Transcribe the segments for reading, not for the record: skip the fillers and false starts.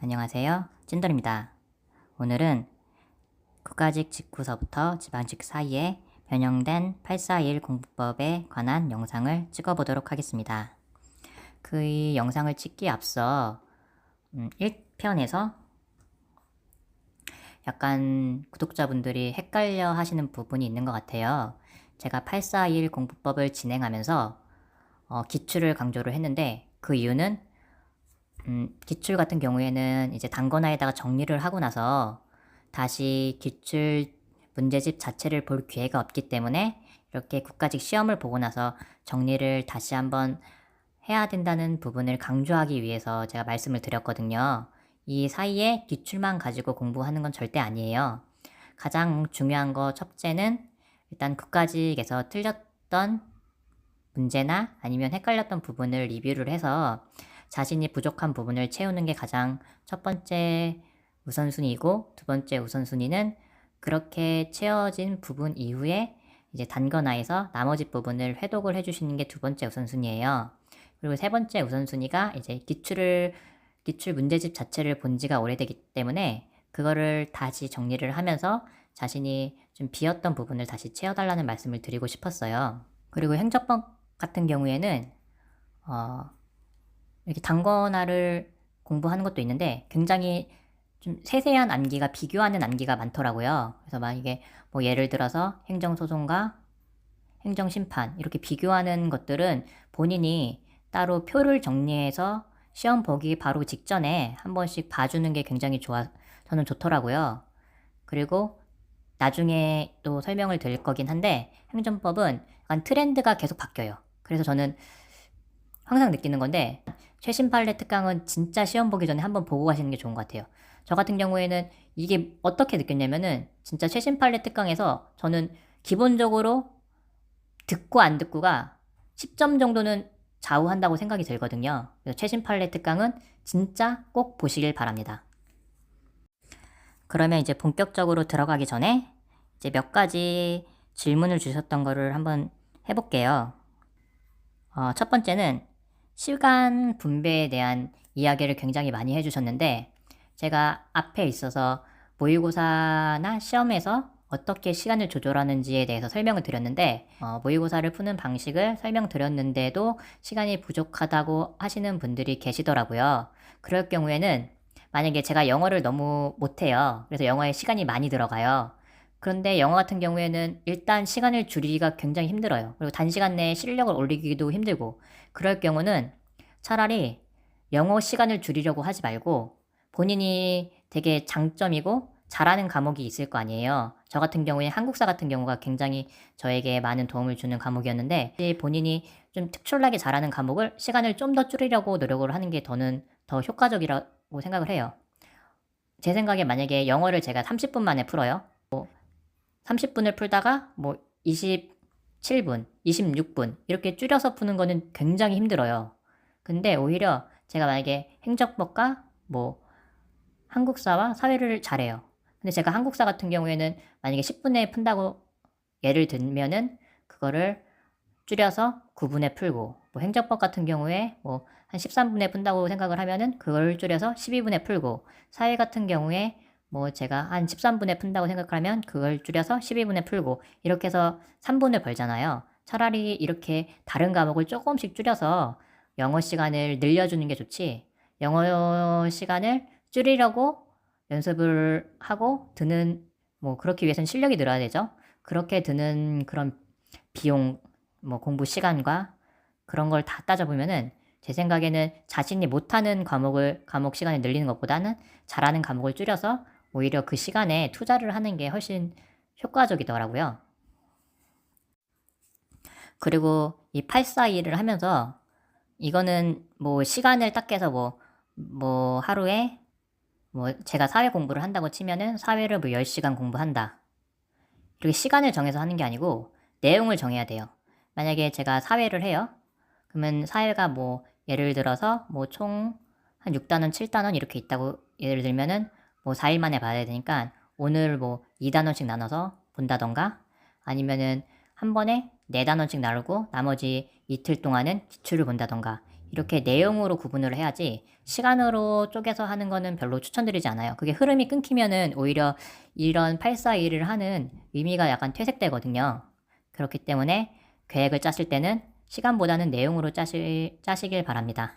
안녕하세요. 찐돌입니다. 오늘은 국가직 직후서부터 지방직 사이에 변형된 841 공부법에 관한 영상을 찍어보도록 하겠습니다. 이 영상을 찍기에 앞서 1편에서 약간 구독자분들이 헷갈려 하시는 부분이 있는 것 같아요. 제가 841 공부법을 진행하면서 기출을 강조를 했는데 그 이유는 기출 같은 경우에는 이제 단권화에다가 정리를 하고 나서 다시 기출 문제집 자체를 볼 기회가 없기 때문에 이렇게 국가직 시험을 보고 나서 정리를 다시 한번 해야 된다는 부분을 강조하기 위해서 제가 말씀을 드렸거든요. 이 사이에 기출만 가지고 공부하는 건 절대 아니에요. 가장 중요한 거 첫째는 일단 국가직에서 틀렸던 문제나 아니면 헷갈렸던 부분을 리뷰를 해서 자신이 부족한 부분을 채우는 게 가장 첫 번째 우선순위이고, 두 번째 우선순위는 그렇게 채워진 부분 이후에 이제 단권화해서 나머지 부분을 회독을 해주시는 게 두 번째 우선순위예요. 그리고 세 번째 우선순위가 이제 기출 문제집 자체를 본 지가 오래되기 때문에 그거를 다시 정리를 하면서 자신이 좀 비었던 부분을 다시 채워달라는 말씀을 드리고 싶었어요. 그리고 행정법 같은 경우에는 이렇게 단권화를 공부하는 것도 있는데 굉장히 좀 세세한 암기가 비교하는 암기가 많더라고요. 그래서 막 이게 뭐 예를 들어서 행정소송과 행정심판 이렇게 비교하는 것들은 본인이 따로 표를 정리해서 시험 보기 바로 직전에 한 번씩 봐주는 게 굉장히 저는 좋더라고요. 그리고 나중에 또 설명을 드릴 거긴 한데 행정법은 약간 트렌드가 계속 바뀌어요. 그래서 저는 항상 느끼는 건데 최신 판례 특강은 진짜 시험 보기 전에 한번 보고 가시는 게 좋은 것 같아요. 저 같은 경우에는 이게 어떻게 느꼈냐면은 진짜 최신 판례 특강에서 저는 기본적으로 듣고 안 듣고가 10점 정도는 좌우한다고 생각이 들거든요. 그래서 최신 판례 특강은 진짜 꼭 보시길 바랍니다. 그러면 이제 본격적으로 들어가기 전에 이제 몇 가지 질문을 주셨던 거를 한번 해볼게요. 첫 번째는 시간 분배에 대한 이야기를 굉장히 많이 해주셨는데 제가 앞에 있어서 모의고사나 시험에서 어떻게 시간을 조절하는지에 대해서 설명을 드렸는데 모의고사를 푸는 방식을 설명드렸는데도 시간이 부족하다고 하시는 분들이 계시더라고요. 그럴 경우에는 만약에 제가 영어를 너무 못해요. 그래서 영어에 시간이 많이 들어가요. 그런데 영어 같은 경우에는 일단 시간을 줄이기가 굉장히 힘들어요. 그리고 단시간 내에 실력을 올리기도 힘들고 그럴 경우는 차라리 영어 시간을 줄이려고 하지 말고 본인이 되게 장점이고 잘하는 과목이 있을 거 아니에요. 저 같은 경우에 한국사 같은 경우가 굉장히 저에게 많은 도움을 주는 과목이었는데 본인이 좀 특출나게 잘하는 과목을 시간을 좀 더 줄이려고 노력을 하는 게 저는 더 효과적이라고 생각을 해요. 제 생각에 만약에 영어를 제가 30분 만에 풀어요. 30분을 풀다가 뭐 27분, 26분 이렇게 줄여서 푸는 거는 굉장히 힘들어요. 근데 오히려 제가 만약에 행정법과 뭐 한국사와 사회를 잘해요. 근데 제가 한국사 같은 경우에는 만약에 10분에 푼다고 예를 들면은 그거를 줄여서 9분에 풀고 뭐 행정법 같은 경우에 뭐 한 13분에 푼다고 생각을 하면은 그걸 줄여서 12분에 풀고 사회 같은 경우에 뭐 제가 한 13분에 푼다고 생각하면 그걸 줄여서 12분에 풀고 이렇게 해서 3분을 벌잖아요. 차라리 이렇게 다른 과목을 조금씩 줄여서 영어 시간을 늘려주는 게 좋지 영어 시간을 줄이려고 연습을 하고 드는 뭐 그렇기 위해서는 실력이 늘어야 되죠. 그렇게 드는 그런 비용 뭐 공부 시간과 그런 걸 다 따져보면은 제 생각에는 자신이 못하는 과목 시간을 늘리는 것보다는 잘하는 과목을 줄여서 오히려 그 시간에 투자를 하는 게 훨씬 효과적이더라고요. 그리고 이 842를 하면서 이거는 뭐 시간을 딱 깨서 뭐 하루에 뭐 제가 사회 공부를 한다고 치면은 사회를 뭐 10시간 공부한다. 이렇게 시간을 정해서 하는 게 아니고 내용을 정해야 돼요. 만약에 제가 사회를 해요. 그러면 사회가 뭐 예를 들어서 뭐 총 한 6단원, 7단원 이렇게 있다고 예를 들면은 뭐 4일 만에 봐야 되니까 오늘 뭐 2단원씩 나눠서 본다던가 아니면은 한 번에 4단원씩 나누고 나머지 이틀 동안은 기출을 본다던가 이렇게 내용으로 구분을 해야지 시간으로 쪼개서 하는 거는 별로 추천드리지 않아요. 그게 흐름이 끊기면은 오히려 이런 842를 하는 의미가 약간 퇴색되거든요. 그렇기 때문에 계획을 짜실 때는 시간보다는 내용으로 짜시길 바랍니다.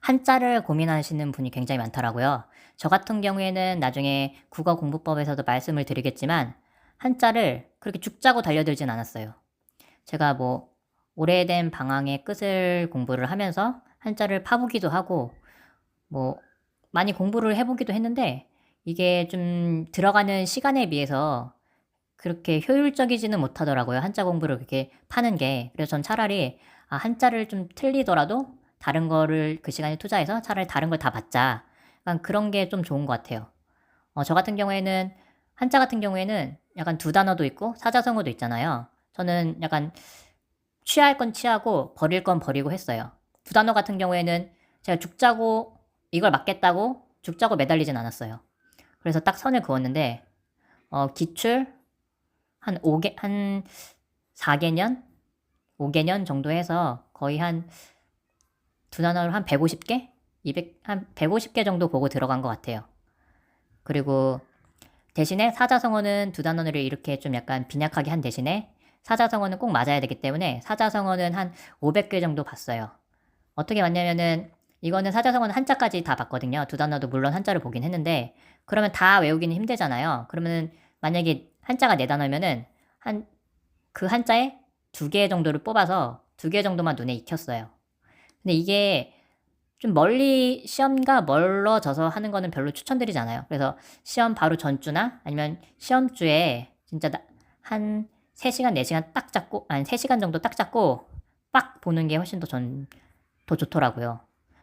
한자를 고민하시는 분이 굉장히 많더라고요. 저 같은 경우에는 나중에 국어공부법에서도 말씀을 드리겠지만 한자를 그렇게 죽자고 달려들진 않았어요. 제가 뭐 오래된 방황의 끝을 공부를 하면서 한자를 파보기도 하고 뭐 많이 공부를 해보기도 했는데 이게 좀 들어가는 시간에 비해서 그렇게 효율적이지는 못하더라고요. 한자 공부를 그렇게 파는 게. 그래서 전 차라리 한자를 좀 틀리더라도 다른 거를 그 시간에 투자해서 차라리 다른 걸 다 받자. 약간 그런 게 좀 좋은 것 같아요. 저 같은 경우에는 한자 같은 경우에는 약간 두 단어도 있고 사자성어도 있잖아요. 저는 약간 취할 건 취하고 버릴 건 버리고 했어요. 두 단어 같은 경우에는 제가 죽자고 이걸 맞겠다고 죽자고 매달리진 않았어요. 그래서 딱 선을 그었는데 기출 한 4개년? 5개년 정도 해서 거의 한 두 단어를 한 150개? 한 150개 정도 보고 들어간 것 같아요. 그리고 대신에 사자성어는 두 단어를 이렇게 좀 약간 빈약하게 한 대신에 사자성어는 꼭 맞아야 되기 때문에 사자성어는 한 500개 정도 봤어요. 어떻게 봤냐면은 이거는 사자성어는 한자까지 다 봤거든요. 두 단어도 물론 한자를 보긴 했는데 그러면 다 외우기는 힘들잖아요. 그러면은 만약에 한자가 4단어면은 그 한자에 2개 정도를 뽑아서 2개 정도만 눈에 익혔어요. 근데 이게 좀 멀리 시험과 멀어져서 하는 거는 별로 추천드리지 않아요. 그래서 시험 바로 전주나 아니면 시험주에 진짜 한 3시간, 4시간 딱 잡고, 아니 3시간 정도 딱 잡고 빡 보는 게 훨씬 더 좋더라고요.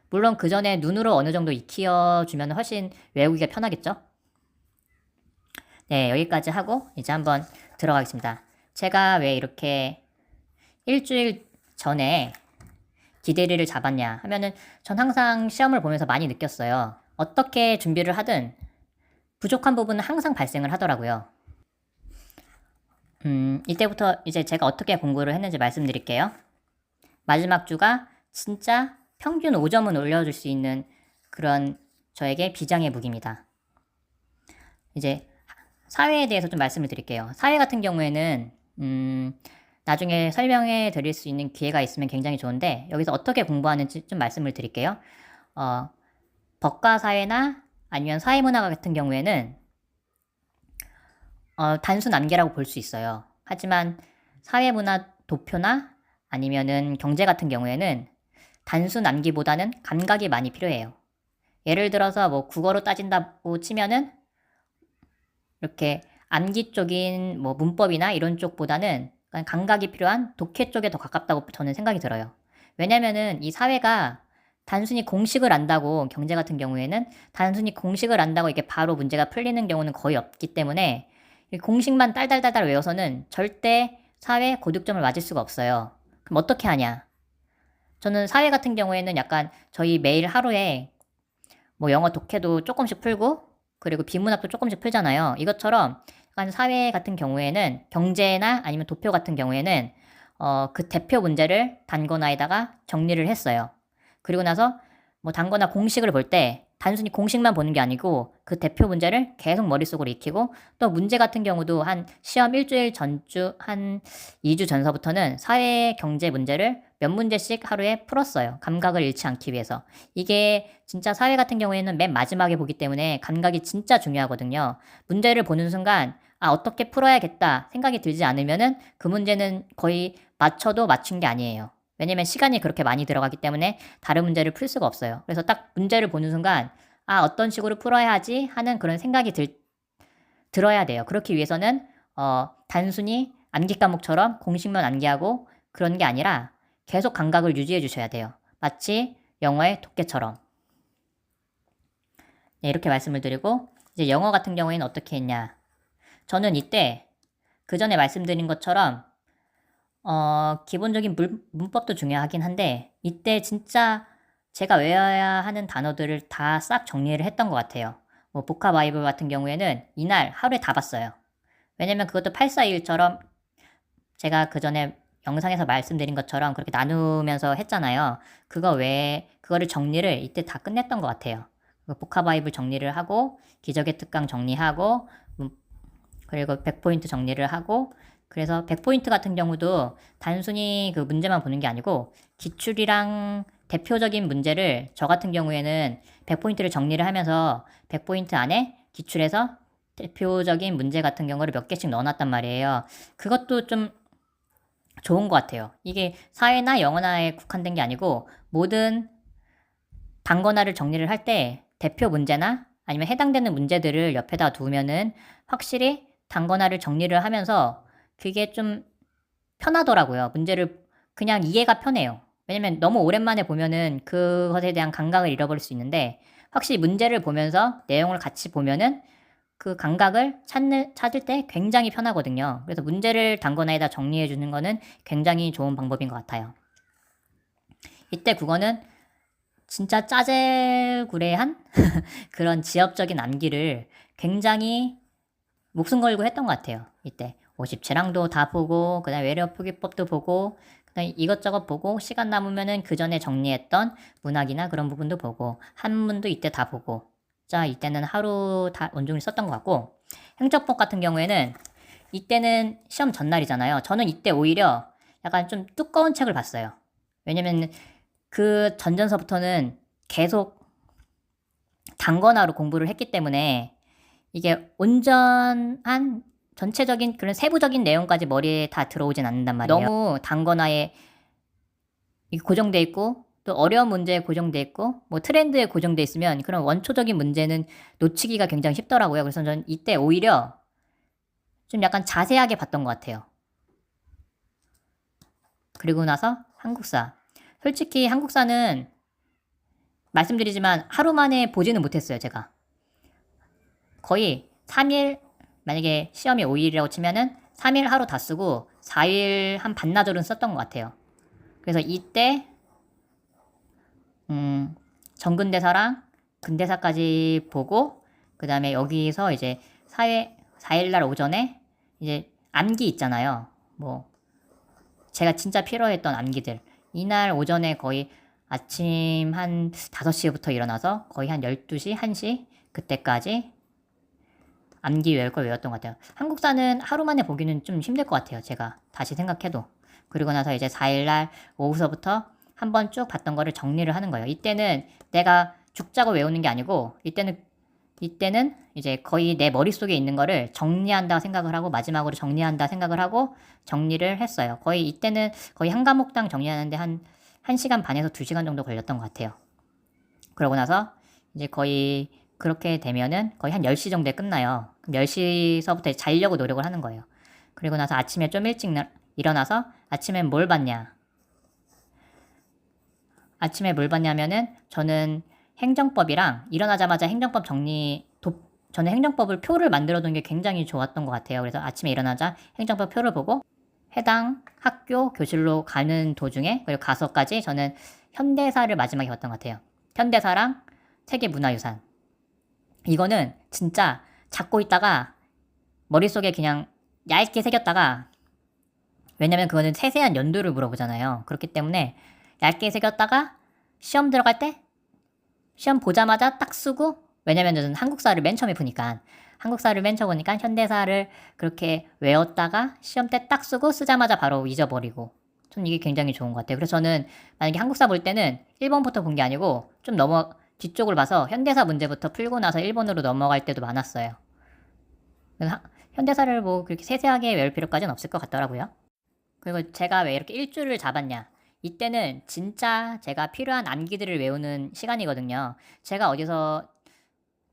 물론 그 전에 눈으로 어느 정도 익혀주면 훨씬 외우기가 편하겠죠? 네, 여기까지 하고 이제 한번 들어가겠습니다. 제가 왜 이렇게 일주일 전에 기대리를 잡았냐 하면은 전 항상 시험을 보면서 많이 느꼈어요. 어떻게 준비를 하든 부족한 부분은 항상 발생을 하더라고요. 이때부터 이제 제가 어떻게 공부를 했는지 말씀드릴게요. 마지막 주가 진짜 평균 5점은 올려줄 수 있는 그런 저에게 비장의 무기입니다. 이제 사회에 대해서 좀 말씀을 드릴게요. 사회 같은 경우에는 나중에 설명해 드릴 수 있는 기회가 있으면 굉장히 좋은데 여기서 어떻게 공부하는지 좀 말씀을 드릴게요. 법과사회나 아니면 사회문화 같은 경우에는 단순 암기라고 볼 수 있어요. 하지만 사회문화 도표나 아니면은 경제 같은 경우에는 단순 암기보다는 감각이 많이 필요해요. 예를 들어서 뭐 국어로 따진다고 치면은 이렇게 암기 쪽인 뭐 문법이나 이런 쪽보다는 감각이 필요한 독해 쪽에 더 가깝다고 저는 생각이 들어요. 왜냐면은 이 사회가 단순히 공식을 안다고 경제 같은 경우에는 단순히 공식을 안다고 이게 바로 문제가 풀리는 경우는 거의 없기 때문에 공식만 딸딸딸딸 외워서는 절대 사회 고득점을 맞을 수가 없어요. 그럼 어떻게 하냐? 저는 사회 같은 경우에는 약간 저희 매일 하루에 뭐 영어 독해도 조금씩 풀고 그리고 비문학도 조금씩 풀잖아요. 이것처럼 약간 사회 같은 경우에는 경제나 아니면 도표 같은 경우에는 그 대표 문제를 단권화에다가 정리를 했어요. 그리고 나서 뭐 단권화 공식을 볼 때 단순히 공식만 보는 게 아니고 그 대표 문제를 계속 머릿속으로 익히고 또 문제 같은 경우도 한 시험 일주일 전주 한 2주 전서부터는 사회 경제 문제를 몇 문제씩 하루에 풀었어요. 감각을 잃지 않기 위해서. 이게 진짜 사회 같은 경우에는 맨 마지막에 보기 때문에 감각이 진짜 중요하거든요. 문제를 보는 순간 어떻게 풀어야겠다 생각이 들지 않으면은 그 문제는 거의 맞춰도 맞춘 게 아니에요. 왜냐면 시간이 그렇게 많이 들어가기 때문에 다른 문제를 풀 수가 없어요. 그래서 딱 문제를 보는 순간 어떤 식으로 풀어야 하지 하는 그런 생각이 들어야 돼요. 그렇기 위해서는 단순히 암기 과목처럼 공식만 암기하고 그런 게 아니라 계속 감각을 유지해 주셔야 돼요. 마치 영어의 독해처럼. 네, 이렇게 말씀을 드리고 이제 영어 같은 경우에는 어떻게 했냐. 저는 이때 그 전에 말씀드린 것처럼 기본적인 문법도 중요하긴 한데 이때 진짜 제가 외워야 하는 단어들을 다 싹 정리를 했던 것 같아요. 뭐 보카바이블 같은 경우에는 이날 하루에 다 봤어요. 왜냐면 그것도 841처럼 제가 그 전에 영상에서 말씀드린 것처럼 그렇게 나누면서 했잖아요. 그거 외에 그거를 정리를 이때 다 끝냈던 것 같아요. 복합 와이블 정리를 하고 기적의 특강 정리하고 그리고 100포인트 정리를 하고 그래서 100포인트 같은 경우도 단순히 그 문제만 보는 게 아니고 기출이랑 대표적인 문제를 저 같은 경우에는 100포인트를 정리를 하면서 100포인트 안에 기출에서 대표적인 문제 같은 경우를 몇 개씩 넣어놨단 말이에요. 그것도 좀 좋은 것 같아요. 이게 사회나 영어나에 국한된 게 아니고 모든 단권화를 정리를 할 때 대표 문제나 아니면 해당되는 문제들을 옆에다 두면은 확실히 단권화를 정리를 하면서 그게 좀 편하더라고요. 문제를 그냥 이해가 편해요. 왜냐면 너무 오랜만에 보면은 그것에 대한 감각을 잃어버릴 수 있는데 확실히 문제를 보면서 내용을 같이 보면은 그 감각을 찾을 때 굉장히 편하거든요. 그래서 문제를 단권화에다 정리해 주는 거는 굉장히 좋은 방법인 것 같아요. 이때 국어는 진짜 짜잘구레한 그런 지엽적인 암기를 굉장히 목숨 걸고 했던 것 같아요. 이때 57항도 다 보고 그다음에 외래어 표기법도 보고 그다음에 이것저것 보고 시간 남으면은 그 전에 정리했던 문학이나 그런 부분도 보고 한문도 이때 다 보고 자 이때는 하루 다 온종일 썼던 것 같고 행정법 같은 경우에는 이때는 시험 전날이잖아요. 저는 이때 오히려 약간 좀 두꺼운 책을 봤어요. 왜냐면 그 전전서부터는 계속 단권화로 공부를 했기 때문에 이게 온전한 전체적인 그런 세부적인 내용까지 머리에 다 들어오진 않는단 말이에요. 너무 단권화에 고정돼 있고 또 어려운 문제에 고정돼 있고 뭐 트렌드에 고정돼 있으면 그런 원초적인 문제는 놓치기가 굉장히 쉽더라고요. 그래서 저는 이때 오히려 좀 약간 자세하게 봤던 것 같아요. 그리고 나서 한국사. 솔직히 한국사는 말씀드리지만 하루 만에 보지는 못했어요, 제가. 거의 3일, 만약에 시험이 5일이라고 치면은 3일 하루 다 쓰고 4일 한 반나절은 썼던 것 같아요. 그래서 이때 정근대사랑 근대사까지 보고 그 다음에 여기서 이제 4일날 오전에 이제 암기 있잖아요. 뭐 제가 진짜 필요했던 암기들 이날 오전에 거의 아침 한 5시부터 일어나서 거의 한 12시, 1시 그때까지 암기 외울 걸 외웠던 것 같아요. 한국사는 하루 만에 보기는 좀 힘들 것 같아요. 제가 다시 생각해도. 그리고 나서 이제 4일날 오후서부터 한번 쭉 봤던 거를 정리를 하는 거예요. 이때는 내가 죽자고 외우는 게 아니고 이때는 이제 거의 내 머릿속에 있는 거를 정리한다 생각을 하고 마지막으로 정리한다 생각을 하고 정리를 했어요. 거의 이때는 거의 한 과목당 정리하는데 한 1시간 반에서 2시간 정도 걸렸던 것 같아요. 그러고 나서 이제 거의 그렇게 되면은 거의 한 10시 정도에 끝나요. 그럼 10시서부터 자려고 노력을 하는 거예요. 그리고 나서 아침에 좀 일찍 일어나서 아침엔 뭘 봤냐? 아침에 뭘 봤냐면은 저는 행정법이랑 일어나자마자 행정법 저는 행정법을 표를 만들어 둔 게 굉장히 좋았던 것 같아요. 그래서 아침에 일어나자 행정법 표를 보고 해당 학교 교실로 가는 도중에 그리고 가서까지 저는 현대사를 마지막에 봤던 것 같아요. 현대사랑 세계문화유산. 이거는 진짜 잡고 있다가 머릿속에 그냥 얇게 새겼다가 왜냐면 그거는 세세한 연도를 물어보잖아요. 그렇기 때문에 얇게 새겼다가 시험 들어갈 때 시험 보자마자 딱 쓰고 왜냐면 저는 한국사를 맨 처음에 보니까 현대사를 그렇게 외웠다가 시험 때 딱 쓰고 쓰자마자 바로 잊어버리고 전 이게 굉장히 좋은 것 같아요. 그래서 저는 만약에 한국사 볼 때는 1번부터 본 게 아니고 좀 뒤쪽을 봐서 현대사 문제부터 풀고 나서 1번으로 넘어갈 때도 많았어요. 현대사를 뭐 그렇게 세세하게 외울 필요까지는 없을 것 같더라고요. 그리고 제가 왜 이렇게 일주를 잡았냐. 이때는 진짜 제가 필요한 암기들을 외우는 시간이거든요. 제가 어디서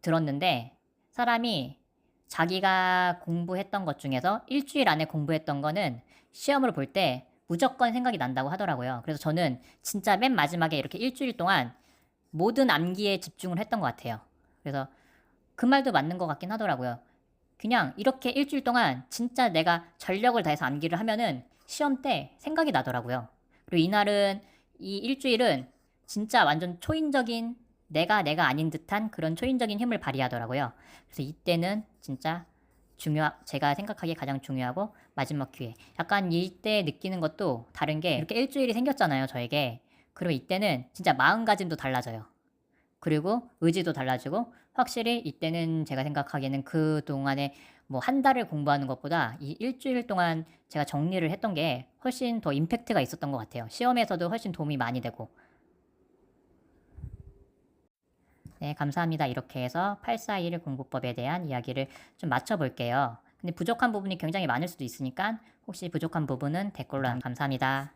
들었는데 사람이 자기가 공부했던 것 중에서 일주일 안에 공부했던 거는 시험을 볼 때 무조건 생각이 난다고 하더라고요. 그래서 저는 진짜 맨 마지막에 이렇게 일주일 동안 모든 암기에 집중을 했던 것 같아요. 그래서 그 말도 맞는 것 같긴 하더라고요. 그냥 이렇게 일주일 동안 진짜 내가 전력을 다해서 암기를 하면은 시험 때 생각이 나더라고요. 그리고 이 일주일은 진짜 완전 초인적인 내가 아닌 듯한 그런 초인적인 힘을 발휘하더라고요. 그래서 이때는 진짜 제가 생각하기에 가장 중요하고 마지막 기회. 약간 이때 느끼는 것도 다른 게 이렇게 일주일이 생겼잖아요, 저에게. 그리고 이때는 진짜 마음가짐도 달라져요. 그리고 의지도 달라지고 확실히 이때는 제가 생각하기에는 그동안에 뭐 한 달을 공부하는 것보다 이 일주일 동안 제가 정리를 했던 게 훨씬 더 임팩트가 있었던 것 같아요. 시험에서도 훨씬 도움이 많이 되고. 네, 감사합니다. 이렇게 해서 841 공부법에 대한 이야기를 좀 맞춰볼게요. 근데 부족한 부분이 굉장히 많을 수도 있으니까 혹시 부족한 부분은 댓글로 감사합니다.